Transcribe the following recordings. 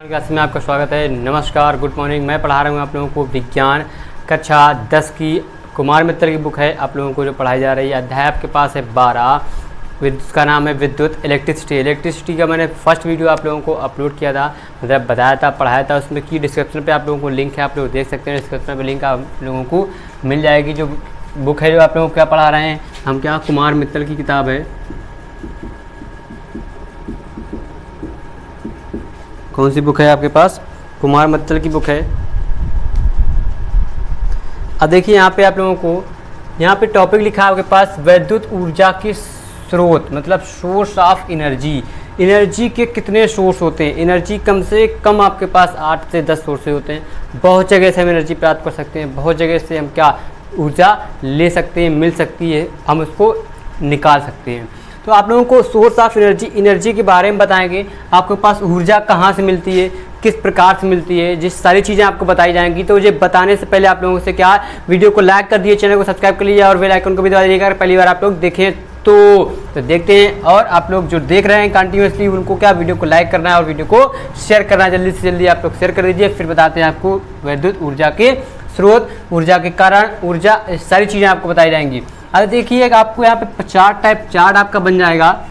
Class में आपका स्वागत है। नमस्कार, गुड मॉर्निंग। मैं पढ़ा रहा हूँ आप लोगों को विज्ञान कक्षा 10 की कुमार मित्तल की बुक है आप लोगों को जो पढ़ाई जा रही है। अध्याय आपके पास है 12, उसका नाम है विद्युत इलेक्ट्रिसिटी का मैंने फर्स्ट वीडियो आप लोगों को अपलोड किया था, मतलब बताया था, पढ़ाया था। उसमें की डिस्क्रिप्शन पे आप लोगों को लिंक है, आप लोग देख सकते हैं। डिस्क्रिप्शन पे लिंक आप लोगों को मिल जाएगी। जो बुक है जो आप लोगों को क्या पढ़ा रहे हैं हम, क्या कुमार मित्तल की किताब है। कौन सी बुक है आपके पास? कुमार मित्तल की बुक है। अब देखिए यहाँ पे आप लोगों को यहाँ पे टॉपिक लिखा है आपके पास विद्युत ऊर्जा की स्रोत, मतलब सोर्स ऑफ एनर्जी। एनर्जी के कितने सोर्स होते हैं? एनर्जी कम से कम आपके पास 8 से 10 सोर्स होते हैं। बहुत जगह से हम एनर्जी प्राप्त कर सकते हैं, बहुत जगह से हम क्या ऊर्जा ले सकते हैं, मिल सकती है, हम उसको निकाल सकते हैं। तो आप लोगों को सोर्स ऑफ एनर्जी के बारे में बताएंगे। आपके पास ऊर्जा कहाँ से मिलती है, किस प्रकार से मिलती है, जिस सारी चीज़ें आपको बताई जाएंगी। तो ये बताने से पहले आप लोगों से क्या, वीडियो को लाइक कर दिए, चैनल को सब्सक्राइब कर लीजिए और बेल आइकन को भी दबा दीजिएगा अगर पहली बार आप लोग देखें तो देखते हैं। और आप लोग जो देख रहे हैं कंटिन्यूसली उनको क्या वीडियो को लाइक करना है और वीडियो को शेयर करना है। जल्दी से जल्दी आप लोग शेयर कर दीजिए। फिर बताते हैं आपको विद्युत ऊर्जा के स्रोत, ऊर्जा के कारण, ऊर्जा, सारी चीज़ें आपको बताई जाएंगी। अरे देखिए आपको यहाँ पे चार्ट आपका बन जाएगा।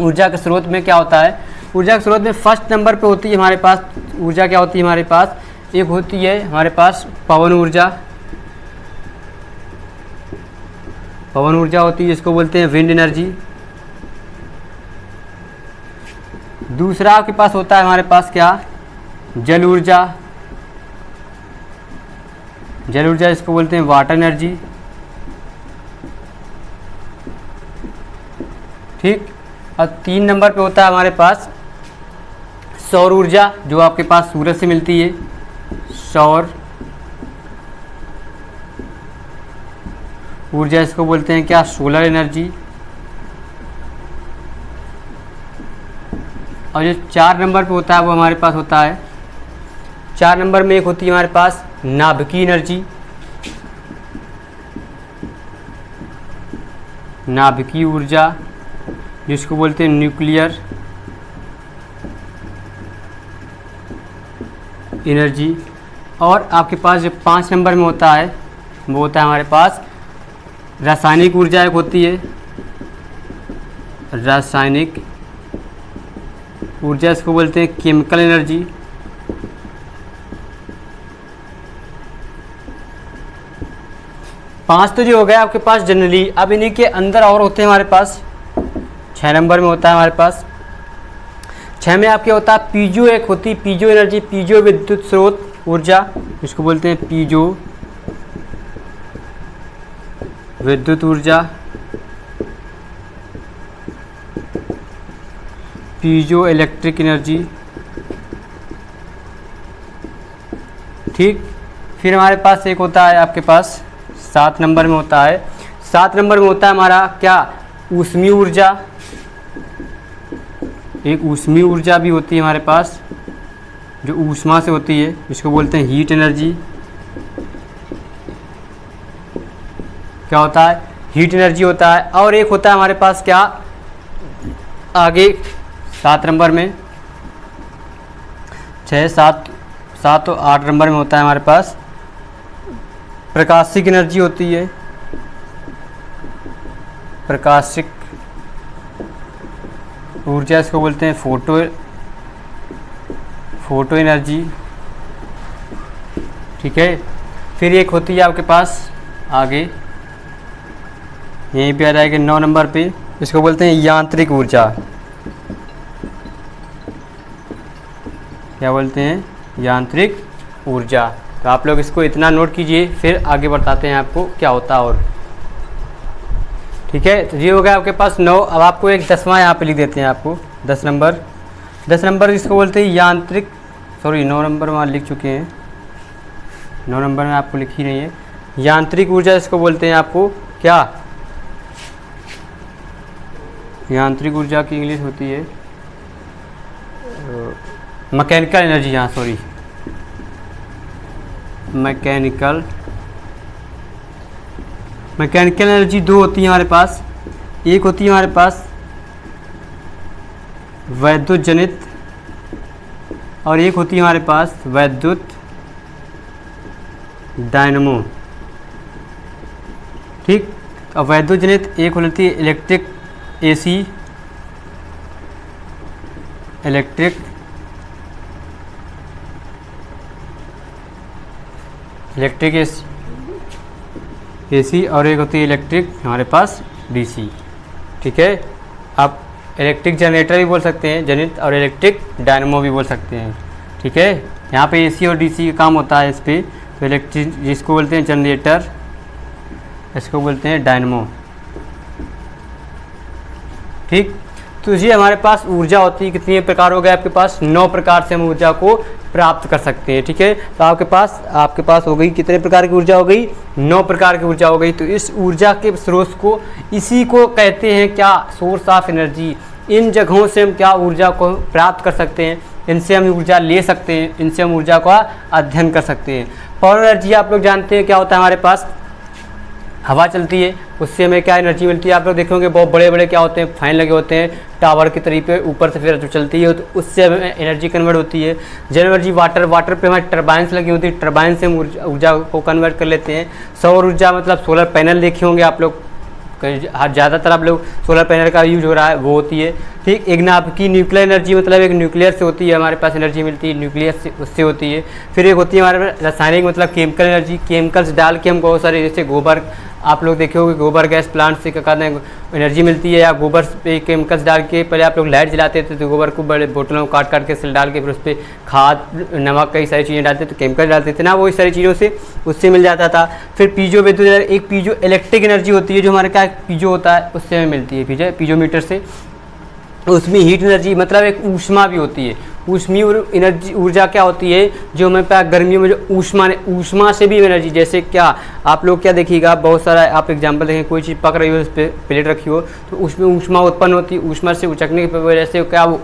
ऊर्जा के स्रोत में क्या होता है? ऊर्जा के स्रोत में फर्स्ट नंबर पे होती है हमारे पास ऊर्जा। क्या होती है हमारे पास? एक होती है हमारे पास पवन ऊर्जा। पवन ऊर्जा होती है, जिसको बोलते हैं विंड एनर्जी। दूसरा आपके पास होता है हमारे पास क्या? जल ऊर्जा। जल ऊर्जा इसको बोलते हैं वाटर एनर्जी। ठीक। और 3 नंबर पे होता है हमारे पास सौर ऊर्जा, जो आपके पास सूरज से मिलती है। सौर ऊर्जा इसको बोलते हैं क्या? Solar energy. और जो 4 नंबर पे होता है वो हमारे पास होता है, 4 नंबर में एक होती है हमारे पास नाभिकीय एनर्जी। नाभिकीय ऊर्जा जिसको बोलते हैं न्यूक्लियर एनर्जी। और आपके पास जो 5 नंबर में होता है वो होता है हमारे पास रासायनिक ऊर्जा। एक होती है रासायनिक ऊर्जा, इसको बोलते हैं केमिकल एनर्जी। पांच तो जो हो गया आपके पास जनरली। अब इन्हीं के अंदर और होते हैं हमारे पास। 6 नंबर में होता है हमारे पास, 6 में आपके होता है पीजो। एक होती है पीजो एनर्जी, पीजो विद्युत स्रोत ऊर्जा, जिसको बोलते हैं पीजो विद्युत ऊर्जा। Piezo electric energy. ठीक। फिर हमारे पास एक होता है आपके पास 7 नंबर में होता है, 7 नंबर में होता है हमारा क्या? ऊष्मीय ऊर्जा। एक ऊष्मीय ऊर्जा भी होती है हमारे पास, जो ऊष्मा से होती है, जिसको बोलते हैं हीट एनर्जी। क्या होता है? हीट एनर्जी होता है। और एक होता है हमारे पास क्या आगे 7 नंबर में, 6, 7 तो 8 नंबर में होता है हमारे पास प्रकाशिक एनर्जी होती है। प्रकाशिक ऊर्जा इसको बोलते हैं फोटो एनर्जी। ठीक है। फिर एक होती है आपके पास आगे, यहीं पे आ जाएगा 9 नंबर पे, इसको बोलते हैं यांत्रिक ऊर्जा। क्या बोलते हैं? यांत्रिक ऊर्जा। तो आप लोग इसको इतना नोट कीजिए, फिर आगे बताते हैं आपको क्या होता है और। ठीक है। तो ये हो गया आपके पास 9। अब आपको एक 10वां यहाँ पे लिख देते हैं आपको, 10 नंबर इसको बोलते हैं यांत्रिक, 9 नंबर वहाँ लिख चुके हैं, 9 नंबर में आपको लिखी नहीं है। यांत्रिक ऊर्जा इसको बोलते हैं आपको क्या? यांत्रिक ऊर्जा की इंग्लिश होती है मैकेनिकल एनर्जी। यहाँ मैकेनिकल एनर्जी 2 होती है हमारे पास। एक होती है हमारे पास वैद्युत जनित और एक होती है हमारे पास वैद्युत डायनमो। ठीक, और वैद्युत जनित एक होती है इलेक्ट्रिक एसी, इलेक्ट्रिक एसी और एक होती है इलेक्ट्रिक हमारे पास डीसी। ठीक है, आप इलेक्ट्रिक जनरेटर भी बोल सकते हैं जनित, और इलेक्ट्रिक डायनमो भी बोल सकते हैं। ठीक है, यहाँ पे एसी और डीसी का काम होता है इस पर। तो इलेक्ट्रिक जिसको बोलते हैं जनरेटर, इसको बोलते हैं डायनमो। ठीक, तो ये हमारे पास ऊर्जा होती है, कितनी प्रकार हो गए आपके पास, 9 प्रकार से हम ऊर्जा को प्राप्त कर सकते हैं। ठीक है, तो आपके पास हो गई कितने प्रकार की ऊर्जा हो गई, 9 प्रकार की ऊर्जा हो गई। तो इस ऊर्जा के स्रोत को, इसी को कहते हैं क्या, सोर्स ऑफ एनर्जी। इन जगहों से हम क्या ऊर्जा को प्राप्त कर सकते हैं, इनसे हम ऊर्जा ले सकते हैं, इनसे हम ऊर्जा का अध्ययन कर सकते हैं। पावर एनर्जी आप लोग जानते हैं क्या होता है, हमारे पास हवा चलती है, उससे हमें क्या एनर्जी मिलती है। आप लोग देखेंगे बहुत बड़े बड़े क्या होते हैं, फैन लगे होते हैं टावर की तरीके ऊपर से, फिर जो चलती है तो उससे हमें एनर्जी कन्वर्ट होती है। जन एनर्जी वाटर पे हमारी टर्बाइंस लगी होती है, टर्बाइन से हम ऊर्जा को कन्वर्ट कर लेते हैं। सौर ऊर्जा मतलब सोलर पैनल देखे होंगे आप लोग, ज़्यादातर आप लोग सोलर पैनल का यूज हो रहा है, वो होती है। ठीक, एक ना आपकी न्यूक्लियर एनर्जी, मतलब एक न्यूक्लियर से होती है, हमारे पास एनर्जी मिलती है न्यूक्लियर से, उससे होती है। फिर एक होती है हमारे पास रासायनिक, मतलब केमिकल एनर्जी, केमिकल्स डाल के हम बहुत सारे, जैसे गोबर, आप लोग देखे होंगे गोबर गैस प्लांट से क्या कहते हैं एनर्जी मिलती है, या गोबर पे केमिकल्स डाल के पहले आप लोग लाइट जलाते थे तो गोबर को बड़े बोतलों में काट के सिल डाल के फिर उस पर खाद, नमक, कई सारी चीज़ें डालते थे, तो केमिकल डालते थे ना, वो इस सारी चीज़ों से उससे मिल जाता था। फिर पीजो विद्युत, एक पीजो इलेक्ट्रिक एनर्जी होती है जो हमारे क्या पीजो होता है, उससे हमें मिलती है, पीजोमीटर से। उसमें हीट एनर्जी, मतलब एक ऊष्मा भी होती है। ऊष्मीय एनर्जी ऊर्जा क्या होती है, जो हमें पास गर्मियों में जो ऊष्मा से भी एनर्जी, जैसे क्या आप लोग क्या देखिएगा, बहुत सारा आप एग्जांपल देखें, कोई चीज़ पक रही हो, उस पर प्लेट रखी हो तो उसमें ऊष्मा उत्पन्न होती है। ऊष्मा से उचकने की वजह से क्या वो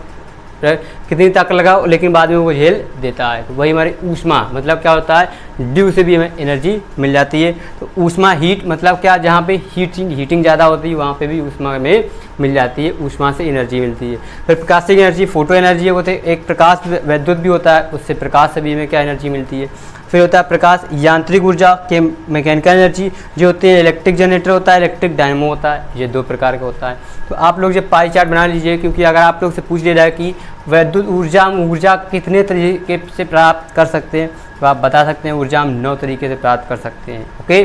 कितनी ताकत लगाओ लेकिन बाद में वो झेल देता है, तो वही हमारी ऊष्मा, मतलब क्या होता है, ड्यू से भी हमें एनर्जी मिल जाती है। तो ऊष्मा हीट, मतलब क्या, जहाँ पे हीटिंग ज़्यादा होती है वहाँ पे भी ऊष्मा में मिल जाती है, ऊष्मा से एनर्जी मिलती है। फिर प्रकाशिक एनर्जी, फोटो एनर्जी होती है, एक प्रकाश वैद्युत भी होता है, उससे प्रकाश से भी हमें क्या एनर्जी मिलती है। फिर होता है प्रकाश यांत्रिक ऊर्जा के मैकेनिकल एनर्जी जो होती है, इलेक्ट्रिक जनरेटर होता है, इलेक्ट्रिक डायनमो होता है, ये 2 प्रकार का होता है। तो आप लोग जब पाई चार्ट बना लीजिए, क्योंकि अगर आप लोग से पूछ लिया जाए कि वैद्युत ऊर्जा कितने तरीके से प्राप्त कर सकते हैं, तो आप बता सकते हैं ऊर्जा हम 9 तरीके से प्राप्त कर सकते हैं। ओके,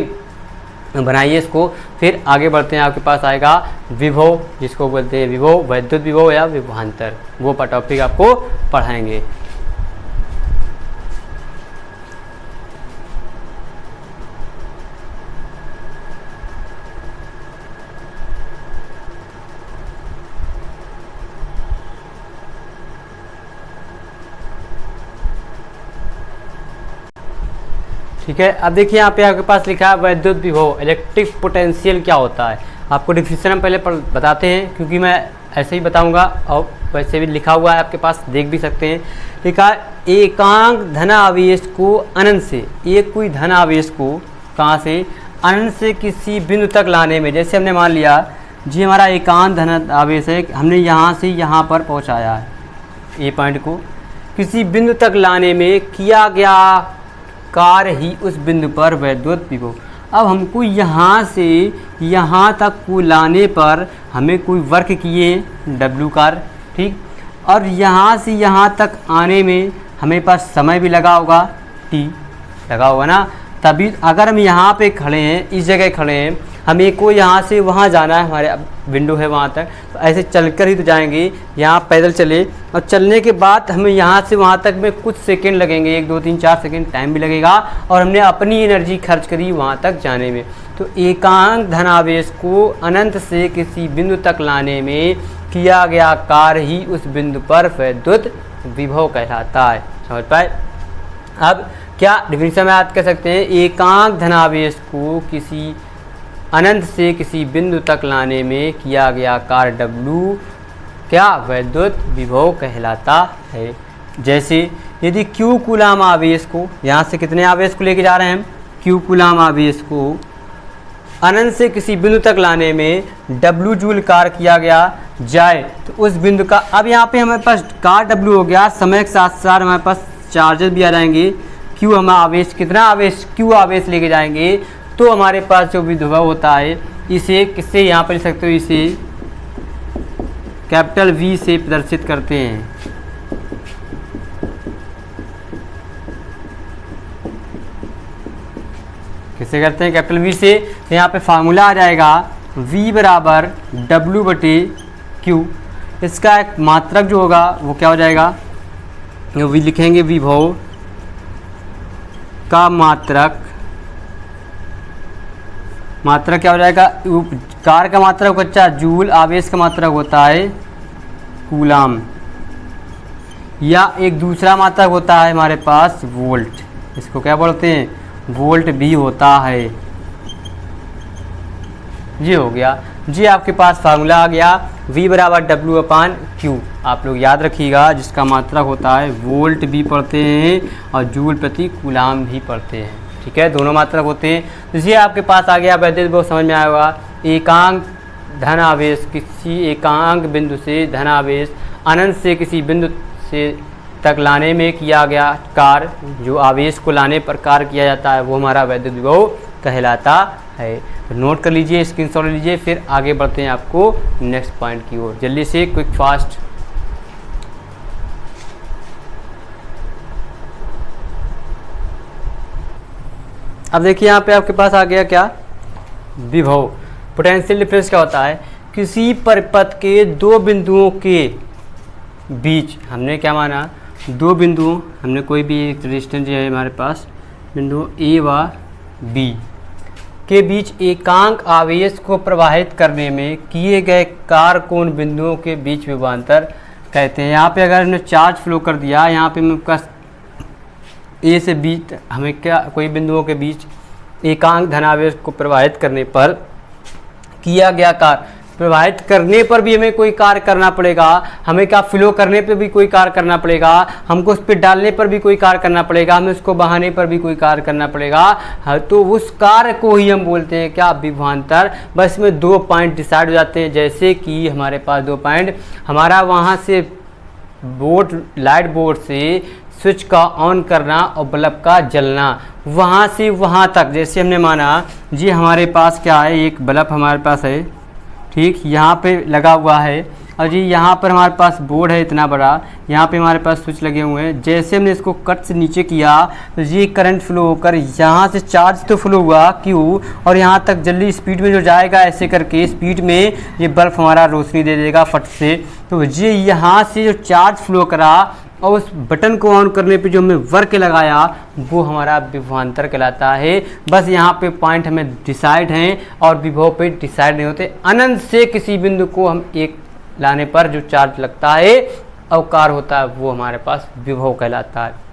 बनाइए इसको, फिर आगे बढ़ते हैं। आपके पास आएगा विभव, जिसको बोलते हैं विभव, वैद्युत विभव या विभवांतर, वो टॉपिक आपको पढ़ाएंगे। ठीक है, अब देखिए यहाँ पे आपके पास लिखा है वैद्युत विभव, इलेक्ट्रिक पोटेंशियल क्या होता है। आपको डिफिनेशन हम पहले बताते हैं, क्योंकि मैं ऐसे ही बताऊंगा और वैसे भी लिखा हुआ है आपके पास, देख भी सकते हैं। लिखा एकांक धन आवेश को अनंत से, एक कोई धन आवेश को कहाँ से, अनंत से किसी बिंदु तक लाने में, जैसे हमने मान लिया जी हमारा एकांक धन आवेश है, हमने यहाँ से यहाँ पर पहुँचाया है, ए पॉइंट को किसी बिंदु तक लाने में किया गया कार्य ही उस बिंदु पर वैद्युत विभव। अब हमको यहाँ से यहाँ तक को लाने पर हमें कोई वर्क किए W कार्य, ठीक, और यहाँ से यहाँ तक आने में हमें पास समय भी लगा होगा, T लगा होगा ना। तभी अगर हम यहाँ पे खड़े हैं, इस जगह खड़े हैं, हमें को यहाँ से वहाँ जाना है, हमारे विंडो है वहाँ तक, तो ऐसे चलकर ही तो जाएंगे। यहाँ पैदल चले और चलने के बाद हमें यहाँ से वहाँ तक में कुछ सेकंड लगेंगे, 1 2 3 4 सेकंड टाइम भी लगेगा, और हमने अपनी एनर्जी खर्च करी वहाँ तक जाने में। तो एकांक धनावेश को अनंत से किसी बिंदु तक लाने में किया गया कार्य ही उस बिंदु पर वैद्युत विभव कहलाता है। समझ पाए। अब क्या डिफिनेशन में याद कर सकते हैं, एकांक धनावेश को किसी अनंत से किसी बिंदु तक लाने में किया गया कार्य W क्या वैद्युत विभव कहलाता है। जैसे यदि Q कूलाम आवेश को, यहाँ से कितने आवेश को लेके जा रहे हैं हम, Q कूलाम आवेश को अनंत से किसी बिंदु तक लाने में W जूल कार्य किया गया, जाए तो उस बिंदु का, अब यहाँ पे हमारे पास कार W हो गया, समय के साथ साथ हमारे पास चार्जेस भी आ जाएंगे, Q हम आवेश, कितना आवेश, Q आवेश लेके जाएंगे, तो हमारे पास जो विभव होता है इसे किससे यहाँ पर लिख सकते हो, इसे कैपिटल V से प्रदर्शित करते हैं। किससे करते हैं, कैपिटल V से। तो यहाँ पे फार्मूला आ जाएगा V बराबर W/Q। इसका एक मात्रक जो होगा वो क्या हो जाएगा, V लिखेंगे विभव का मात्रक, मात्रक क्या हो जाएगा, कार का मात्रक बच्चा जूल, आवेश का मात्रक होता है कूलाम, या एक दूसरा मात्रक होता है हमारे पास वोल्ट, इसको क्या बोलते हैं, वोल्ट भी होता है। ये हो गया जी, आपके पास फार्मूला आ गया V बराबर W/Q। आप लोग याद रखिएगा, जिसका मात्रक होता है वोल्ट भी पढ़ते हैं और जूल प्रति कूलाम भी पढ़ते हैं, ठीक है, दोनों मात्रक होते हैं। तो ये आपके पास आ गया वैद्युत विभव, समझ में आया होगा। एकांक धन आवेश, किसी एकांक बिंदु से धन आवेश अनंत से किसी बिंदु से तक लाने में किया गया कार्य, जो आवेश को लाने पर कार्य किया जाता है, वो हमारा वैद्युत विभव कहलाता है। तो नोट कर लीजिए, स्क्रीनशॉट लीजिए, फिर आगे बढ़ते हैं आपको नेक्स्ट पॉइंट की ओर, जल्दी से, क्विक फास्ट। अब देखिए यहाँ पे आपके पास आ गया क्या, विभव। पोटेंशियल डिफरेंस क्या होता है, किसी परिपथ के दो बिंदुओं के बीच, हमने क्या माना, दो बिंदुओं, हमने कोई भी एक रेजिस्टेंस है हमारे पास, बिंदु A व B के बीच एकांक आवेश को प्रवाहित करने में किए गए कार्य कोण बिंदुओं के बीच विभवांतर कहते हैं। यहाँ पे अगर हमने चार्ज फ्लो कर दिया, यहाँ पे मेरे पास A से B, हमें क्या, कोई बिंदुओं के बीच एकांक धनावेश को प्रवाहित करने पर किया गया कार्य, प्रवाहित करने पर भी हमें कोई कार्य करना पड़ेगा, हमें क्या, फ्लो करने पर भी कोई कार्य करना पड़ेगा, हमको उस पर डालने पर भी कोई कार्य करना पड़ेगा, हमें उसको बहाने पर भी कोई कार्य करना पड़ेगा। हाँ, तो उस कार्य को ही हम बोलते हैं क्या, विभवांतर। बस में दो पॉइंट डिसाइड हो जाते हैं, जैसे कि हमारे पास दो पॉइंट, हमारा वहाँ से बोर्ड, लाइट बोर्ड से स्विच का ऑन करना और बल्ब का जलना, वहाँ से वहाँ तक, जैसे हमने माना जी हमारे पास क्या है, एक बल्ब हमारे पास है, ठीक, यहाँ पे लगा हुआ है, और जी यहाँ पर हमारे पास बोर्ड है इतना बड़ा, यहाँ पे हमारे पास स्विच लगे हुए हैं। जैसे हमने इसको कट से नीचे किया तो ये करंट फ्लो होकर यहाँ से चार्ज तो फ्लो हुआ Q, और यहाँ तक जल्दी स्पीड में जो जाएगा, ऐसे करके स्पीड में ये बल्ब हमारा रोशनी दे देगा फट से। तो ये यहाँ से जो चार्ज फ्लो करा और उस बटन को ऑन करने पे जो हमने वर्क लगाया, वो हमारा विभवांतर कहलाता है। बस यहाँ पे पॉइंट हमें डिसाइड हैं और विभव पे डिसाइड नहीं होते। अनंत से किसी बिंदु को हम एक लाने पर जो चार्ज लगता है, अवकार होता है, वो हमारे पास विभव कहलाता है।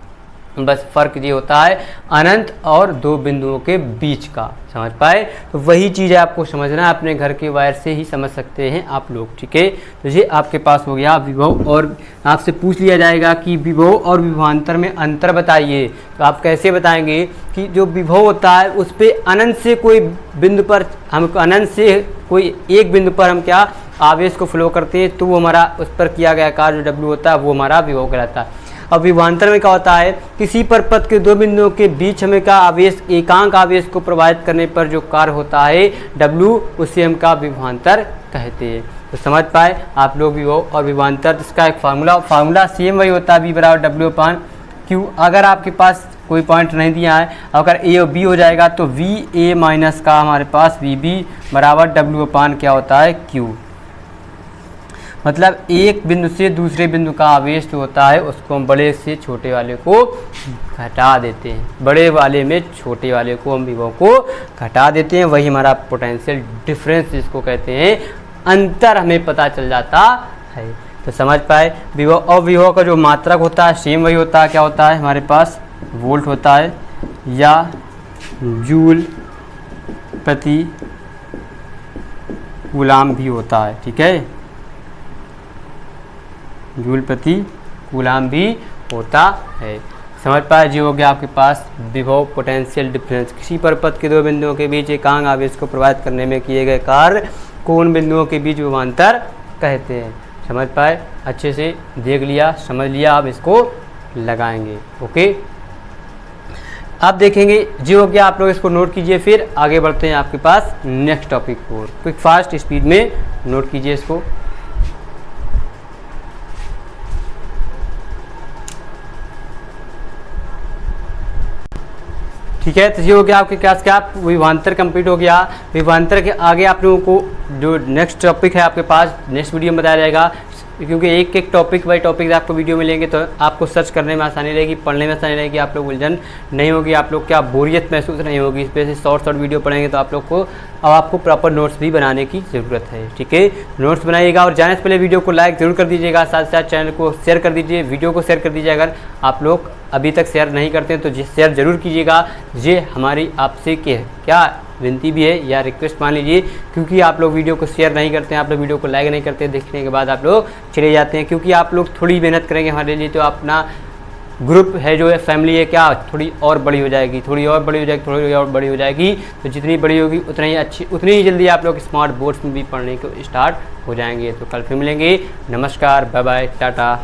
बस फर्क ये होता है अनंत और दो बिंदुओं के बीच का, समझ पाए। तो वही चीज़ है, आपको समझना है, अपने घर के वायर से ही समझ सकते हैं आप लोग, ठीक है। तो ये आपके पास हो गया विभव, और आपसे पूछ लिया जाएगा कि विभव और विभवांतर में अंतर बताइए। तो आप कैसे बताएंगे कि जो विभव होता है उस पर अनंत से कोई बिंदु पर, हम अनंत से कोई एक बिंदु पर हम क्या, आवेश को फ्लो करते हैं, तो वो हमारा उस पर किया गया कार्य जो W होता है, वो हमारा विभव कहलाता है। अब विभवांतर में क्या होता है, किसी परिपथ के दो बिंदुओं के बीच हमें क्या, आवेश, एकांक आवेश को प्रवाहित करने पर जो कार्य होता है W, उसे हम का विभवांतर कहते हैं। तो समझ पाए आप लोग विभव और विभवांतर। इसका एक फार्मूला सेम वही होता है, V बराबर W/Q। अगर आपके पास कोई पॉइंट नहीं दिया है, अगर A और B हो जाएगा तो VA माइनस का हमारे पास VB बराबर W/ क्या होता है, Q। मतलब एक बिंदु से दूसरे बिंदु का आवेश जो होता है उसको हम बड़े से छोटे वाले को घटा देते हैं, बड़े वाले में छोटे वाले को हम विभव को घटा देते हैं। वही हमारा पोटेंशियल डिफरेंस जिसको कहते हैं, अंतर हमें पता चल जाता है। तो समझ पाए, विभव और विभव का जो मात्रक होता है सेम वही होता है, क्या होता है हमारे पास, वोल्ट होता है या जूल प्रति कूलाम भी होता है, ठीक है, जूल प्रति कूलाम भी होता है। समझ पाए, जी हो गया आपके पास विभव, पोटेंशियल डिफरेंस। किसी परिपथ के दो बिंदुओं के बीच एकांक आवेश को प्रवाहित करने में किए गए कार्य कोण बिंदुओं के बीच विभवांतर कहते हैं। समझ पाए? अच्छे से देख लिया, समझ लिया, अब इसको लगाएंगे। ओके, आप देखेंगे जो हो गया, आप लोग इसको नोट कीजिए। फिर आगे बढ़ते हैं आपके पास नेक्स्ट टॉपिक को। क्विक फास्ट स्पीड में नोट कीजिए इसको। ठीक है, तो ये हो गया आपके क्लास का विभवांतर कंप्लीट हो गया। विभवांतर के आगे आप लोगों को जो नेक्स्ट टॉपिक है आपके पास नेक्स्ट वीडियो में बताया जाएगा, क्योंकि एक एक टॉपिक बाई टॉपिक आपको वीडियो में लेंगे तो आपको सर्च करने में आसानी रहेगी, पढ़ने में आसानी रहेगी, आप लोग उलझन नहीं होगी, आप लोग क्या बोरियत महसूस नहीं होगी। इस पर से शॉर्ट वीडियो पढ़ेंगे तो आप लोग को अब आपको प्रॉपर नोट्स भी बनाने की ज़रूरत है। ठीक है, नोट्स बनाइएगा और जाने से पहले वीडियो को लाइक ज़रूर कर दीजिएगा, साथ साथ चैनल को शेयर कर दीजिए, वीडियो को शेयर कर दीजिए। अगर आप लोग अभी तक शेयर नहीं करते हैं तो शेयर ज़रूर कीजिएगा। ये हमारी आपसे क्या विनती भी है या रिक्वेस्ट मान लीजिए, क्योंकि आप लोग वीडियो को शेयर नहीं करते हैं, आप लोग वीडियो को लाइक नहीं करते हैं, देखने के बाद आप लोग चले जाते हैं। क्योंकि आप लोग थोड़ी मेहनत करेंगे हमारे लिए तो अपना ग्रुप है जो है फैमिली है क्या थोड़ी और बड़ी हो जाएगी, थोड़ी और बड़ी हो जाएगी, थोड़ी और बड़ी हो जाएगी। तो जितनी बड़ी होगी उतना ही अच्छी, उतनी ही जल्दी आप लोग स्मार्ट बोर्ड्स में भी पढ़ने को स्टार्ट हो जाएंगे। तो कल फिर मिलेंगे। नमस्कार, बाय बाय, टाटा।